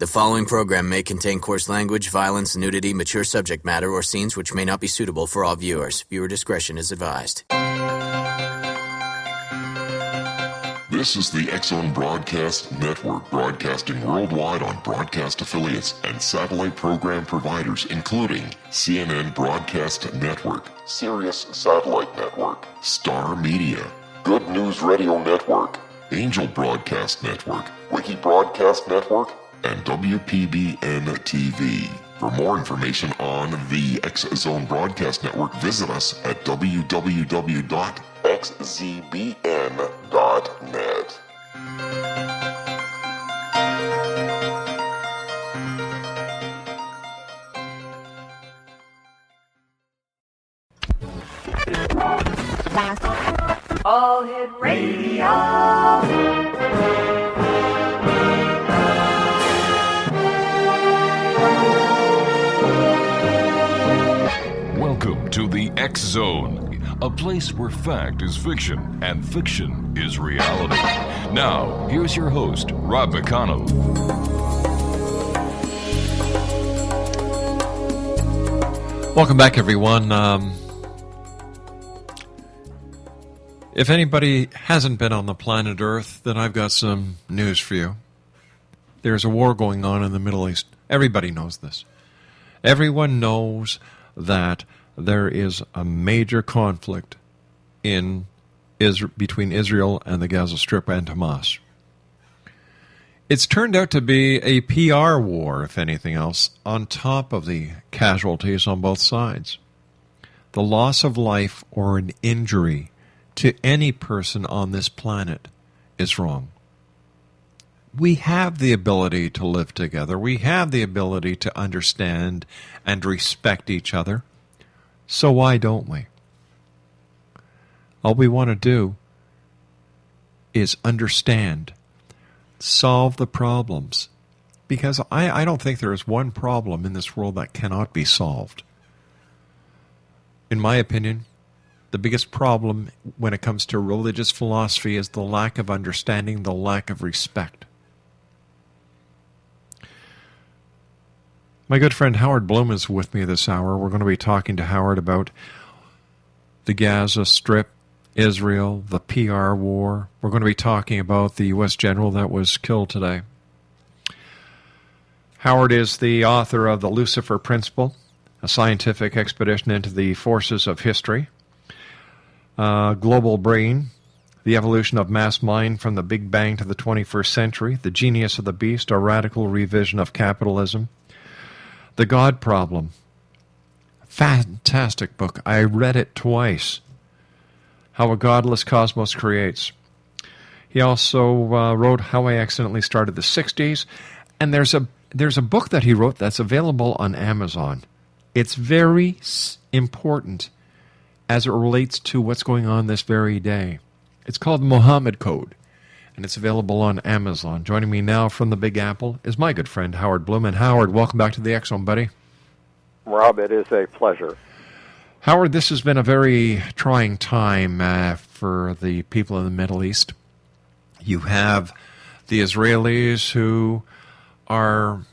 The following program may contain coarse language, violence, nudity, mature subject matter, or scenes which may not be suitable for all viewers. Viewer discretion is advised. This is the X-Zone Broadcast Network, broadcasting worldwide on broadcast affiliates and satellite program providers, including CNN Broadcast Network, Sirius Satellite Network, Star Media, Good News Radio Network, Angel Broadcast Network, Wiki Broadcast Network, and WPBN TV. For more information on the X-Zone Broadcast Network, visit us at www.xzbn.net. All Hit Radio. Welcome to the X-Zone, a place where fact is fiction and fiction is reality. Now, here's your host, Rob McConnell. Welcome back, everyone. If anybody hasn't been on the planet Earth, then I've got some news for you. There's a war going on in the Middle East. Everybody knows this. Everyone knows that there is a major conflict between Israel and the Gaza Strip and Hamas. It's turned out to be a PR war, if anything else, on top of the casualties on both sides. The loss of life or an injury to any person on this planet is wrong. We have the ability to live together. We have the ability to understand and respect each other. So why don't we? All we want to do is understand, solve the problems. Because I don't think there is one problem in this world that cannot be solved. In my opinion, the biggest problem when it comes to religious philosophy is the lack of understanding, the lack of respect. My good friend Howard Bloom is with me this hour. We're going to be talking to Howard about the Gaza Strip, Israel, the PR war. We're going to be talking about the U.S. general that was killed today. Howard is the author of The Lucifer Principle, a scientific expedition into the forces of history. Global Brain, the evolution of mass mind from the Big Bang to the 21st century, The Genius of the Beast, a radical revision of capitalism, The God Problem. Fantastic book. I read it twice. How a Godless Cosmos Creates. He also wrote How I Accidentally Started the 60s, and there's a book that he wrote that's available on Amazon. It's very important as it relates to what's going on this very day. It's called Muhammad Code, and it's available on Amazon. Joining me now from the Big Apple is my good friend Howard Bloom. And Howard, welcome back to the X-Zone, buddy. Rob, it is a pleasure. Howard, this has been a very trying time for the people in the Middle East. You have the Israelis who are,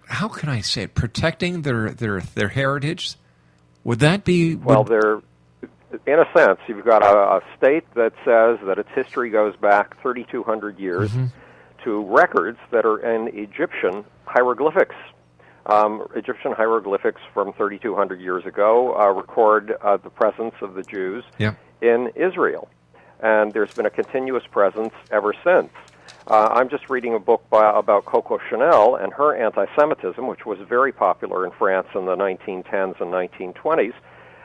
how can I say it, protecting their heritage. Would that be... Well, they're, in a sense, you've got a state that says that its history goes back 3,200 years to records that are in Egyptian hieroglyphics. Egyptian hieroglyphics from 3,200 years ago record the presence of the Jews in Israel. And there's been a continuous presence ever since. I'm just reading a book about Coco Chanel and her anti-Semitism, which was very popular in France in the 1910s and 1920s.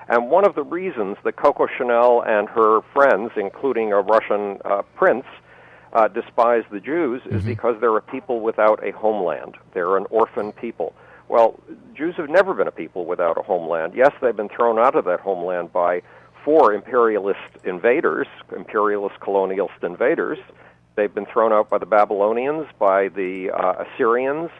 And one of the reasons that Coco Chanel and her friends, including a Russian prince, despise the Jews is because they're a people without a homeland. They're an orphan people. Well, Jews have never been a people without a homeland. Yes, they've been thrown out of that homeland by 4 imperialist invaders, imperialist colonialist invaders. They've been thrown out by the Babylonians, by the Assyrians,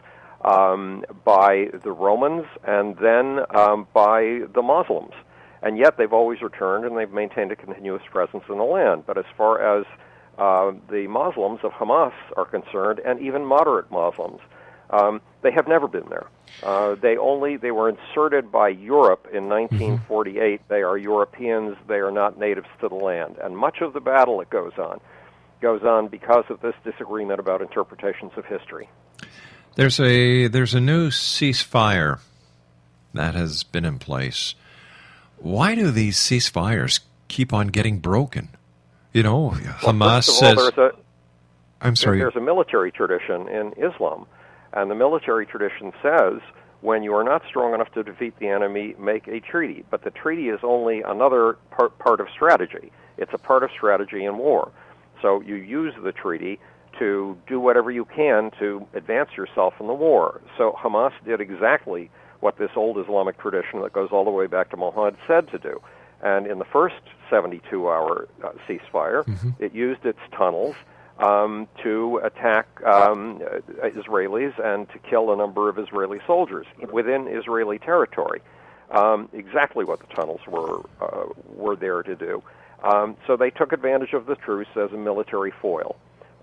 by the Romans, and then by the Muslims. And yet they've always returned, and they've maintained a continuous presence in the land. But as far as the Muslims of Hamas are concerned, and even moderate Muslims, they have never been there. They were inserted by Europe in 1948. They are Europeans. They are not natives to the land. And much of the battle that goes on because of this disagreement about interpretations of history. There's a new ceasefire that has been in place. Why do these ceasefires keep on getting broken? Hamas says... I'm sorry. There's a military tradition in Islam, and the military tradition says when you are not strong enough to defeat the enemy, make a treaty. But the treaty is only another part of strategy. It's a part of strategy in war. So you use the treaty to do whatever you can to advance yourself in the war. So Hamas did exactly what this old Islamic tradition that goes all the way back to Muhammad said to do. And in the first 72-hour ceasefire, it used its tunnels to attack Israelis and to kill a number of Israeli soldiers within Israeli territory. Exactly what the tunnels were there to do. So they took advantage of the truce as a military foil.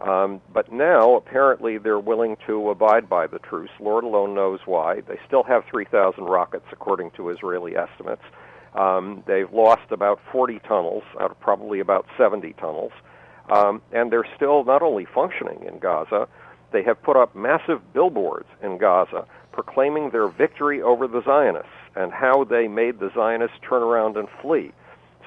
But now, apparently, they're willing to abide by the truce. Lord alone knows why. They still have 3,000 rockets, according to Israeli estimates. They've lost about 40 tunnels out of probably about 70 tunnels. And they're still not only functioning in Gaza, they have put up massive billboards in Gaza proclaiming their victory over the Zionists and how they made the Zionists turn around and flee.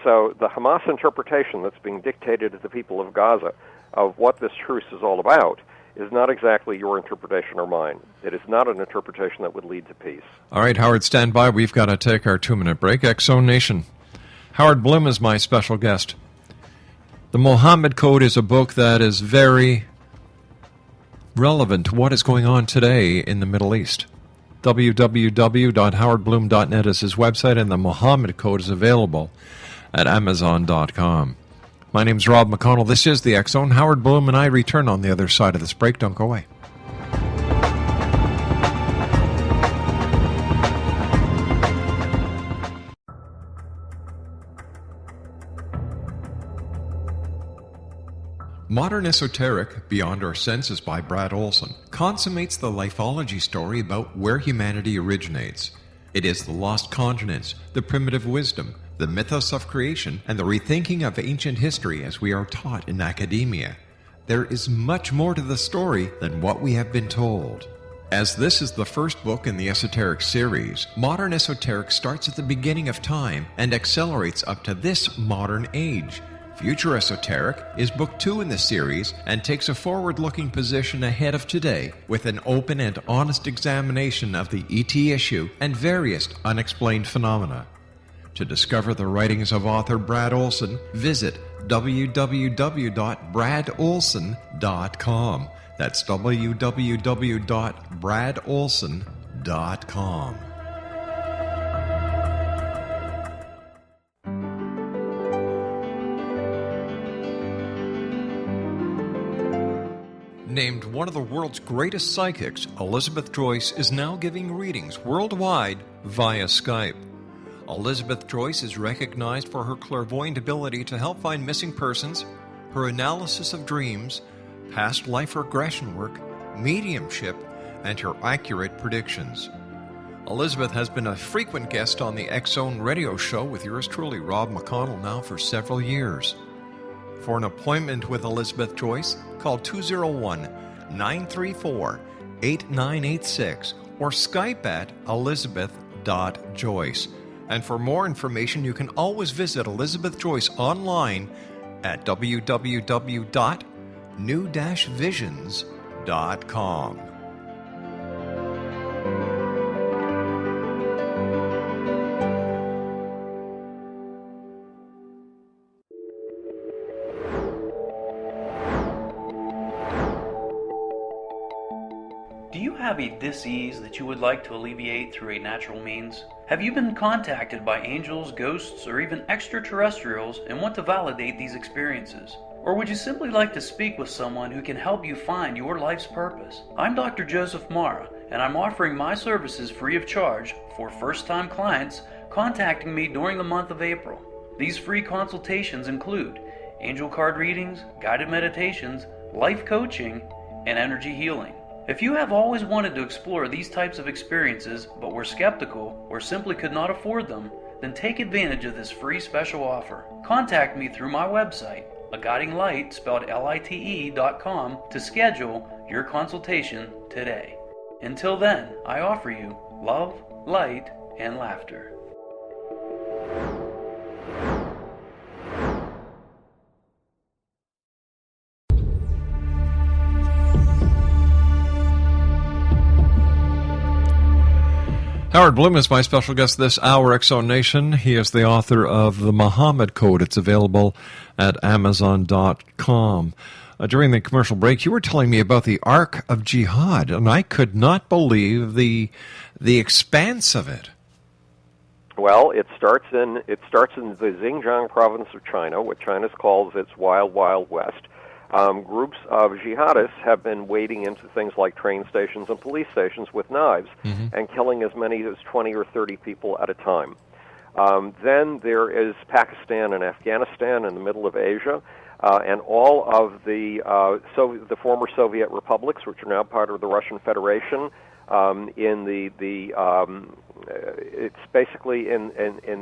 So the Hamas interpretation that's being dictated to the people of Gaza of what this truce is all about is not exactly your interpretation or mine. It is not an interpretation that would lead to peace. All right, Howard, stand by. We've got to take our 2-minute break. X-Zone Nation. Howard Bloom is my special guest. The Mohammed Code is a book that is very relevant to what is going on today in the Middle East. www.howardbloom.net is his website, and the Mohammed Code is available at Amazon.com. My name's Rob McConnell. This is the X-Zone. Howard Bloom and I return on the other side of this break. Don't go away. Modern Esoteric, Beyond Our Senses by Brad Olson, consummates the lifology story about where humanity originates. It is the lost continents, the primitive wisdom, the mythos of creation, and the rethinking of ancient history as we are taught in academia. There is much more to the story than what we have been told. As this is the first book in the Esoteric series, Modern Esoteric starts at the beginning of time and accelerates up to this modern age. Future Esoteric is book 2 in the series and takes a forward-looking position ahead of today with an open and honest examination of the ET issue and various unexplained phenomena. To discover the writings of author Brad Olson, visit www.bradolson.com. That's www.bradolson.com. Named one of the world's greatest psychics, Elizabeth Joyce is now giving readings worldwide via Skype. Elizabeth Joyce is recognized for her clairvoyant ability to help find missing persons, her analysis of dreams, past life regression work, mediumship, and her accurate predictions. Elizabeth has been a frequent guest on the X-Zone radio show with yours truly, Rob McConnell, now for several years. For an appointment with Elizabeth Joyce, call 201-934-8986 or Skype at elizabeth.joyce. And for more information, you can always visit Elizabeth Joyce online at www.new-visions.com. Do you have a dis-ease that you would like to alleviate through a natural means? Have you been contacted by angels, ghosts, or even extraterrestrials and want to validate these experiences? Or would you simply like to speak with someone who can help you find your life's purpose? I'm Dr. Joseph Mara, and I'm offering my services free of charge for first-time clients contacting me during the month of April. These free consultations include angel card readings, guided meditations, life coaching, and energy healing. If you have always wanted to explore these types of experiences but were skeptical or simply could not afford them, then take advantage of this free special offer. Contact me through my website, aguidinglight, spelled LITE.com, to schedule your consultation today. Until then, I offer you love, light, and laughter. Howard Bloom is my special guest this hour, Exxon Nation. He is the author of The Muhammad Code. It's available at Amazon.com. During the commercial break, you were telling me about the Ark of Jihad, and I could not believe the expanse of it. Well, it starts in the Xinjiang province of China, what China calls its Wild Wild West. Groups of jihadists have been wading into things like train stations and police stations with knives and killing as many as 20 or 30 people at a time. Then there is Pakistan and Afghanistan in the middle of Asia, and all of the former Soviet republics, which are now part of the Russian Federation. It's basically in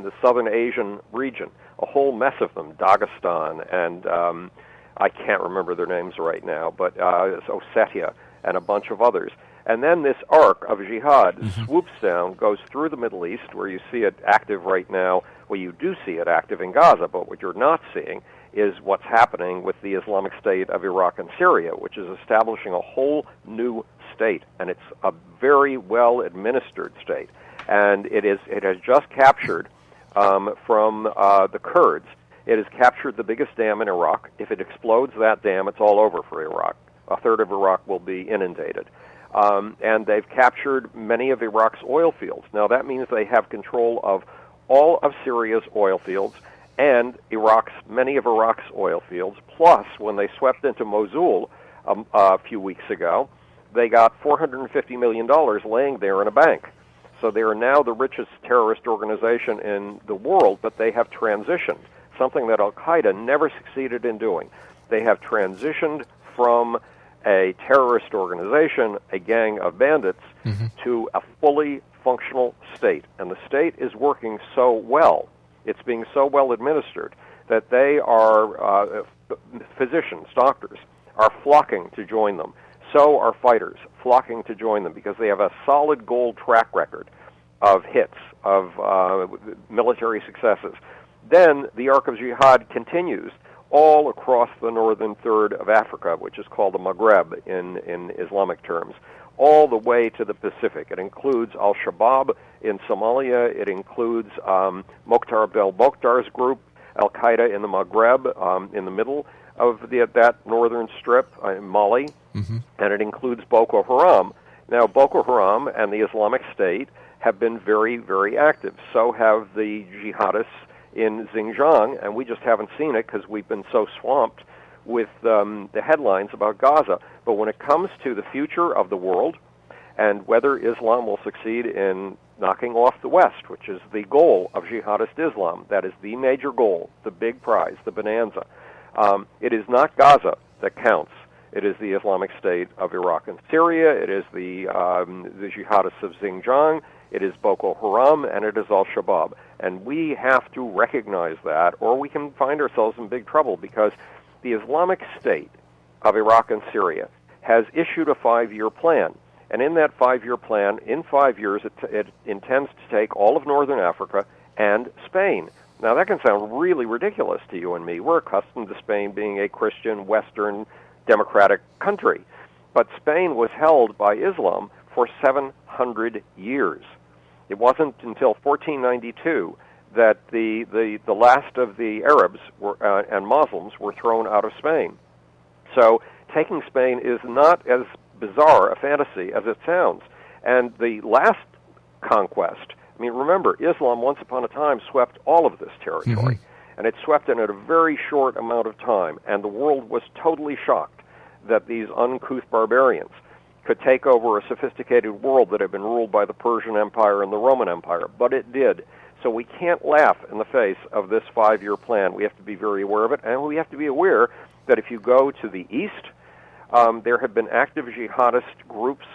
the southern Asian region, a whole mess of them, Dagestan and I can't remember their names right now, but it's Ossetia and a bunch of others. And then this arc of jihad swoops down, goes through the Middle East, where you see it active right now. Well, you do see it active in Gaza, but what you're not seeing is what's happening with the Islamic State of Iraq and Syria, which is establishing a whole new state, and it's a very well-administered state. And it has just captured from the Kurds. It has captured the biggest dam in Iraq. If it explodes that dam, it's all over for Iraq. A third of Iraq will be inundated. And they've captured many of Iraq's oil fields. Now, that means they have control of all of Syria's oil fields and many of Iraq's oil fields. Plus, when they swept into Mosul a few weeks ago, they got $450 million laying there in a bank. So they are now the richest terrorist organization in the world, but they have transitioned, something that Al-Qaeda never succeeded in doing. They have transitioned from a terrorist organization, a gang of bandits, to a fully functional state. And the state is working so well, it's being so well administered, that they are, physicians, doctors, are flocking to join them. So are fighters flocking to join them because they have a solid gold track record of hits, of military successes. Then the Ark of Jihad continues all across the northern third of Africa, which is called the Maghreb in Islamic terms, all the way to the Pacific. It includes Al-Shabaab in Somalia. It includes Mokhtar Bel-Mokhtar's group, Al-Qaeda in the Maghreb, in the middle of that northern strip in Mali, and it includes Boko Haram. Now, Boko Haram and the Islamic State have been very, very active. So have the jihadists in Xinjiang, and we just haven't seen it because we've been so swamped with the headlines about Gaza. But when it comes to the future of the world and whether Islam will succeed in knocking off the West, which is the goal of jihadist Islam, that is the major goal, the big prize, the bonanza, it is not Gaza that counts. It is the Islamic State of Iraq and Syria. It is the jihadists of Xinjiang. It is Boko Haram, and it is Al-Shabaab. And we have to recognize that, or we can find ourselves in big trouble, because the Islamic State of Iraq and Syria has issued a 5-year plan. And in that 5-year plan, in 5 years, it intends to take all of northern Africa and Spain. Now, that can sound really ridiculous to you and me. We're accustomed to Spain being a Christian, Western, democratic country. But Spain was held by Islam for 700 years. It wasn't until 1492 that the last of the Arabs and Muslims were thrown out of Spain. So taking Spain is not as bizarre a fantasy as it sounds. And the last conquest, I mean, remember, Islam once upon a time swept all of this territory, and it swept in at a very short amount of time, and the world was totally shocked that these uncouth barbarians could take over a sophisticated world that had been ruled by the Persian Empire and the Roman Empire, but it did. So we can't laugh in the face of this 5-year plan. We have to be very aware of it, and we have to be aware that if you go to the east, there have been active jihadist groups